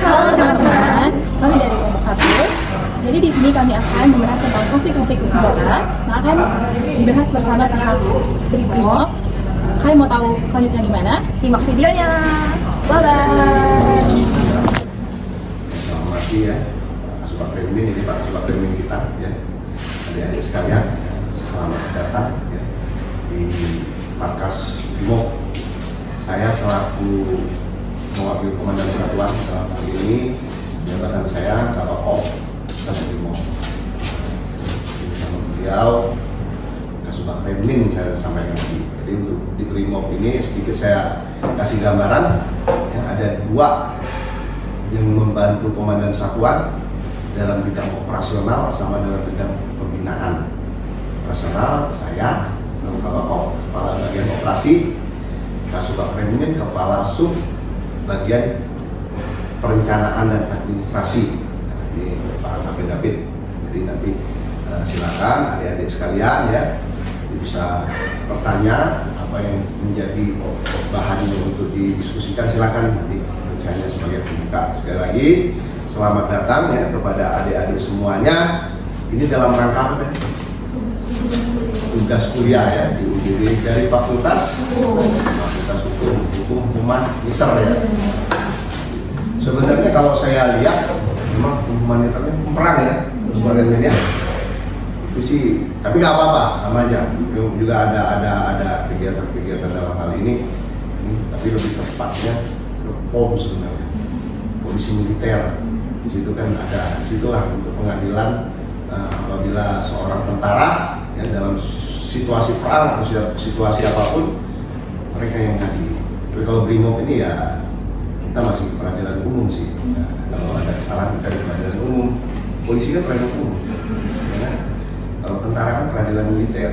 Halo teman-teman, kami dari kelompok 1. Jadi di sini kami akan membahas tentang konflik-konflik bersenjata yang akan dibahas bersama pihak Brimob. Kalian mau tahu selanjutnya gimana? Simak videonya. Bye-bye. Selamat pagi ya, Sobat Premium ini Pak Sobat Premium kita ya, adik-adik sekalian, selamat datang ya, di markas Brimob. Saya selaku mewakili Komandan Satuan dalam hal ini jabatan saya Bapak Op Satu Brimob. Sama beliau Kasubag Premium saya sampaikan tadi. Jadi untuk di Brimob ini sedikit saya kasih gambaran yang ada dua yang membantu Komandan Satuan dalam bidang operasional sama dalam bidang pembinaan. Operasional saya Bapak Op, Kepala Bagian Operasi, Kasubag Premium Kepala Sub Bagian Perencanaan dan Administrasi. Ini Pak Kapten David. Jadi nanti silakan adik-adik sekalian ya bisa bertanya apa yang menjadi bahan untuk didiskusikan, silakan nanti rencananya sebagai pembuka. Sekali lagi selamat datang ya kepada adik-adik semuanya. Ini dalam rangka apa tadi? Tugas kuliah ya di UGD dari Fakultas Hukum Humanitar ya. Sebenarnya kalau saya lihat memang humanitarnya perang ya sebagian media itu sih, tapi nggak apa-apa, sama aja. Juga ada kegiatan-kegiatan dalam hal ini tapi lebih tepatnya POM sebenarnya, polisi militer. Di situ kan ada, disitulah untuk pengadilan apabila seorang tentara ya, dalam situasi perang atau situasi apapun mereka yang ngadi. Tapi kalau Brimob ini ya kita masih peradilan umum sih. Nah, kalau ada kesalahan kita di peradilan umum, polisi kan peradilan umum. Ya, kalau tentara kan peradilan militer.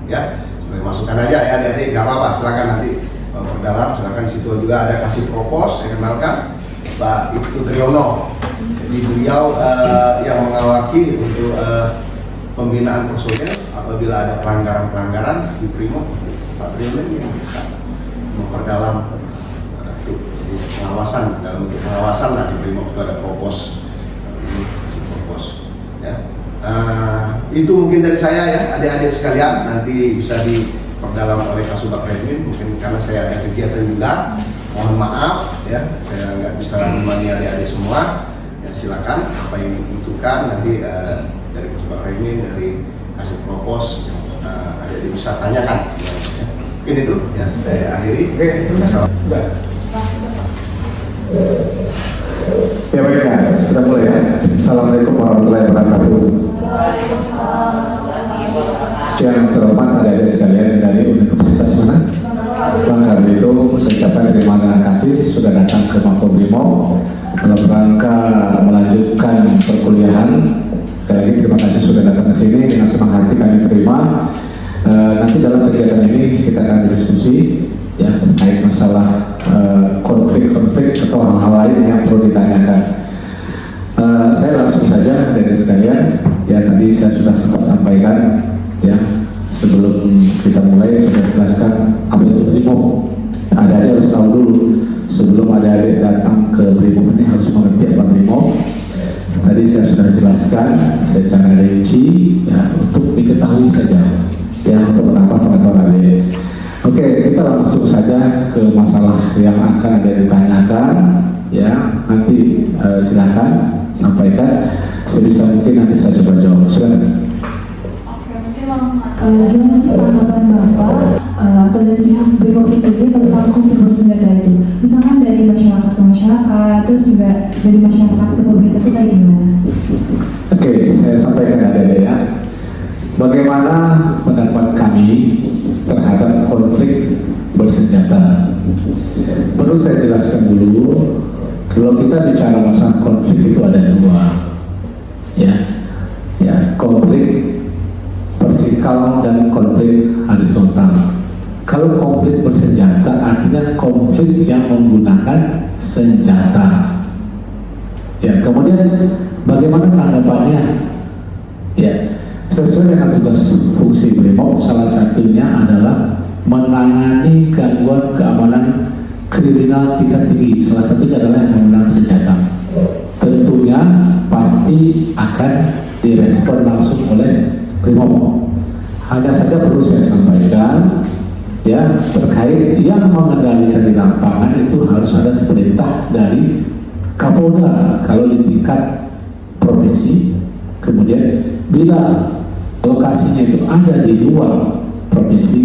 Ya, sebagai masukan aja ya adik-adik, nggak apa-apa, silakan nanti perdalam, silakan. Di situ juga ada kasih propos, saya kenalkan Pak Ibtu Triyono. Jadi beliau yang mengawaki untuk pembinaan personil apabila ada pelanggaran-pelanggaran di Brimob. Pak Triyono ini yang bisa memperdalam pengawasan, dalam bentuk pengawasan lah di Brimob itu ada propos. Ini kasih propos ya. Itu mungkin dari saya ya adik-adik sekalian, nanti bisa diperdalam oleh Kasubag Premium. Mungkin karena saya ada kegiatan juga, mohon maaf ya saya nggak bisa menemani adik-adik semua ya. Silakan apa yang dibutuhkan nanti dari Kasubag Premium, dari kasih propos adik-adik bisa tanyakan ya. Mungkin itu ya saya akhiri. Assalamualaikum. Ya baik ya, sudah mulai ya. Assalamualaikum warahmatullahi wabarakatuh. Yang terhormat adik-adik sekalian dari Universitas mana? Bangka itu saya ucapkan terima kasih sudah datang ke Makobrimob dalam rangka melanjutkan perkuliahan. Sekali lagi terima kasih sudah datang ke sini, dengan senang hati kami terima. Nanti dalam kegiatan ini kita akan diskusi ya terkait masalah konflik-konflik atau hal-hal lain yang perlu ditanyakan. Saya langsung saja dari sekalian ya, tadi saya sudah sempat sampaikan ya sebelum kita mulai sudah jelaskan apa itu Brimob. Adik-adik harus tahu dulu sebelum adik-adik datang ke Brimob ini harus mengerti apa Brimob. Tadi saya sudah jelaskan secara rinci ya untuk diketahui saja ya, untuk menambah pengetahuan adik. Oke, kita langsung saja ke masalah yang akan ada ditanyakan ya. Nanti silakan sampaikan sebisa mungkin, nanti saya coba jawab. Silakan. Oke, mungkin langsung Gimana sih tanggapan Bapak atau dari pihak Brimob sendiri tentang konflik bersenjata itu? Misalkan dari masyarakat ke masyarakat, terus juga dari masyarakat ke pemerintah itu kayak gimana? Oke, saya sampaikan adik-adik ya. Bagaimana pendapat kami terhadap konflik bersenjata? Perlu saya jelaskan dulu, kalau kita bicara masalah konflik itu ada dua, ya, konflik vertikal dan konflik horizontal. Kalau konflik bersenjata artinya konflik yang menggunakan senjata. Ya, kemudian bagaimana tanggapannya? Ya, sesuai dengan tugas fungsi Brimob, salah satunya adalah menangani gangguan keamanan kriminal tingkat tinggi. Salah satunya adalah menggunakan senjata. Tentunya pasti akan direspon langsung oleh Brimob. Hanya saja perlu saya sampaikan, ya, terkait yang mengendalikan di lapangan itu harus ada perintah dari Kapolda kalau di tingkat provinsi. Kemudian bila lokasinya itu ada di luar provinsi,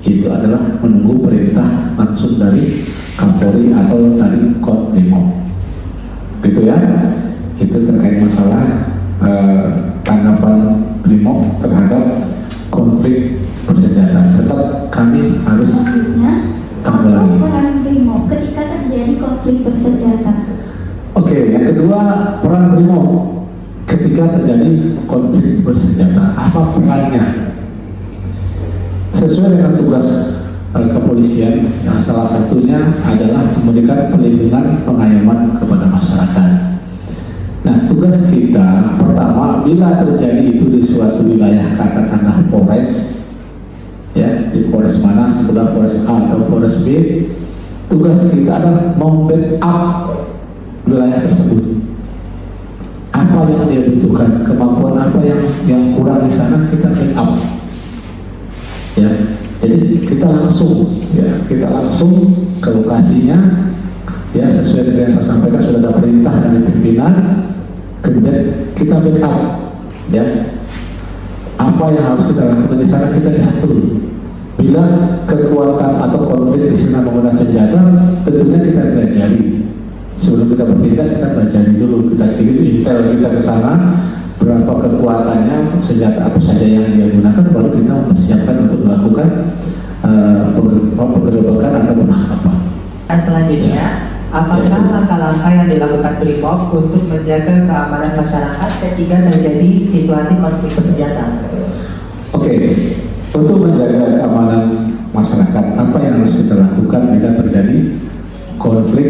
itu adalah menunggu perintah langsung dari Kapolri atau dari Kobrimob. Gitu ya. Itu terkait masalah tanggapan Brimob terhadap konflik bersenjata. Tetap kami harus Selanjutnya, apa tanggapi. peran Brimob ketika terjadi konflik bersenjata? Oke, yang kedua, peran Brimob ketika terjadi konflik bersenjata. Apa perannya? Sesuai dengan tugas kepolisian, nah, salah satunya adalah memberikan perlindungan pengayoman kepada masyarakat. Nah, tugas kita pertama, bila terjadi itu di suatu wilayah, katakanlah Polres, ya, di Polres mana, sebelah Polres A atau Polres B, tugas kita adalah membackup wilayah tersebut. Apa yang dia butuhkan, kemampuan apa yang kurang di sana, kita backup. Ya, jadi kita langsung ke lokasinya, ya, sesuai dengan yang saya sampaikan, sudah ada perintah dari pimpinan, kemudian kita backup, ya, apa yang harus kita lakukan di sana kita atur. Bila kekuatan atau konflik di sana menggunakan senjata, tentunya kita pelajari. Sebelum kita bertindak, kita pelajari dulu, kita kirim intel kita ke sana, berapa kekuatannya, senjata apa saja yang dia gunakan, baru kita mempersiapkan untuk melakukan penggerebekan atau penangkapan. Selanjutnya, apakah langkah-langkah yang dilakukan Brimob untuk menjaga keamanan masyarakat ketika terjadi situasi konflik bersenjata? Oke, untuk menjaga keamanan masyarakat, apa yang harus kita lakukan bila terjadi konflik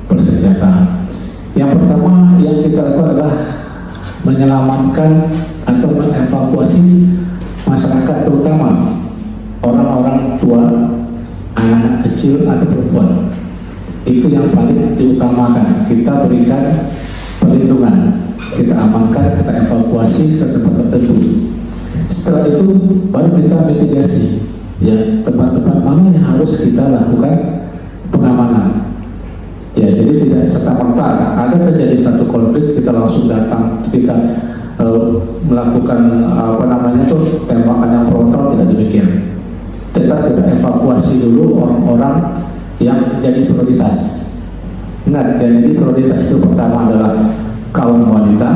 bersenjata? Yang pertama yang kita lakukan adalah menyelamatkan atau mengevakuasi masyarakat, terutama orang-orang tua, anak-anak kecil atau perempuan. Itu yang paling diutamakan. Kita berikan perlindungan, kita amankan, kita evakuasi ke tempat tertentu. Setelah itu baru kita mitigasi, ya, tempat-tempat mana yang harus kita lakukan pengamanan. Ya, jadi tidak serta-merta ada terjadi satu konflik kita langsung datang, kita melakukan tembakan yang frontal, tidak demikian. Tetap kita evakuasi dulu orang-orang yang jadi prioritas. Ingat, jadi prioritas itu pertama adalah kaum wanita,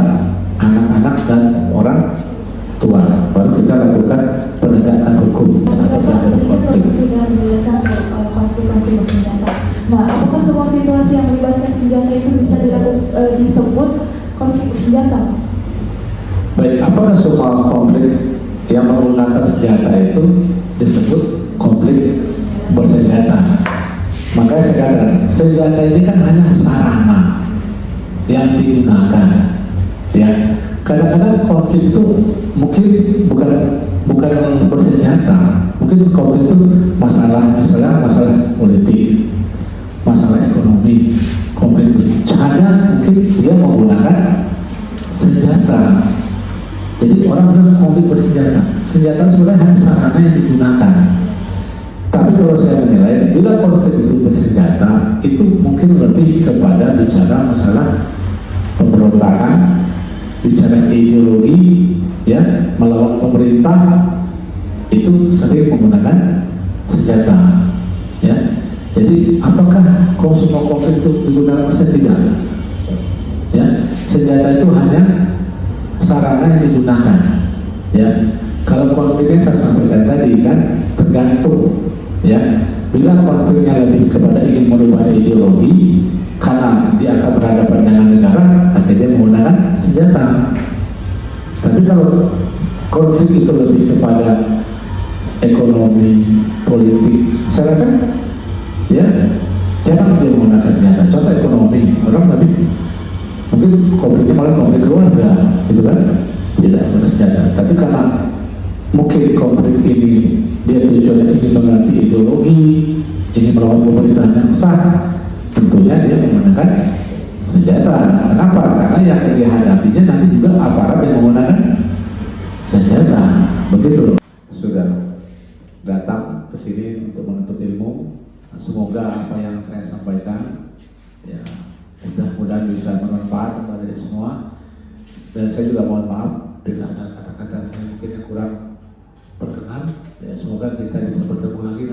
anak-anak, dan orang tua. Baru kita lakukan penegakan hukum terhadap pelanggaran konflik. Sudah menjelaskan konflik-konflik bersenjata. Nah, apakah semua situasi yang melibatkan senjata itu bisa disebut konflik bersenjata? Baik, apakah semua konflik yang menggunakan senjata itu disebut konflik bersenjata? Makanya saya katakan, senjata ini kan hanya sarana yang digunakan. Ya, kadang-kadang konflik itu mungkin bukan bersenjata, mungkin konflik itu masalah politik, masalah ekonomi, konflik itu hanya mungkin dia menggunakan senjata. Jadi orang bilang konflik bersenjata, senjata sebenarnya hanya sarana yang digunakan. Tapi kalau saya menilai, bila konflik itu bersenjata, itu mungkin lebih kepada bicara masalah pemberontakan, bicara ideologi, ya, melawan pemerintah, itu sering menggunakan senjata, ya. Jadi apakah semua konflik itu digunakan bersenjata? Tidak, ya. Senjata itu hanya sarana yang digunakan, ya. Kalau konfliknya saya sampaikan tadi kan tergantung, ya. Bila konfliknya lebih kepada ingin merubah ideologi karena dia akan berhadapan dengan negara, akhirnya menggunakan senjata. Tapi kalau konflik itu lebih kepada ekonomi, politik, saya rasa, ya, jarang dia menggunakan senjata. Contoh ekonomi, orang lebih mungkin konfliknya malah konflik keluarga, gitu kan, tidak menggunakan senjata. Tapi karena mungkin konflik ini dia tujuannya ingin mengganti ideologi, ingin melawan pemerintahan yang sah, tentunya dia menggunakan senjata. Kenapa? Karena yang dihadapinya nanti juga aparat yang menggunakan senjata. Begitu. Sudah datang ke sini untuk menuntut ilmu. Semoga apa yang saya sampaikan ya mudah-mudahan bisa bermanfaat kepada semua. Dan saya juga mohon maaf bila ada kata-kata saya mungkin yang kurang berkenan. Ya, semoga kita bisa bertemu lagi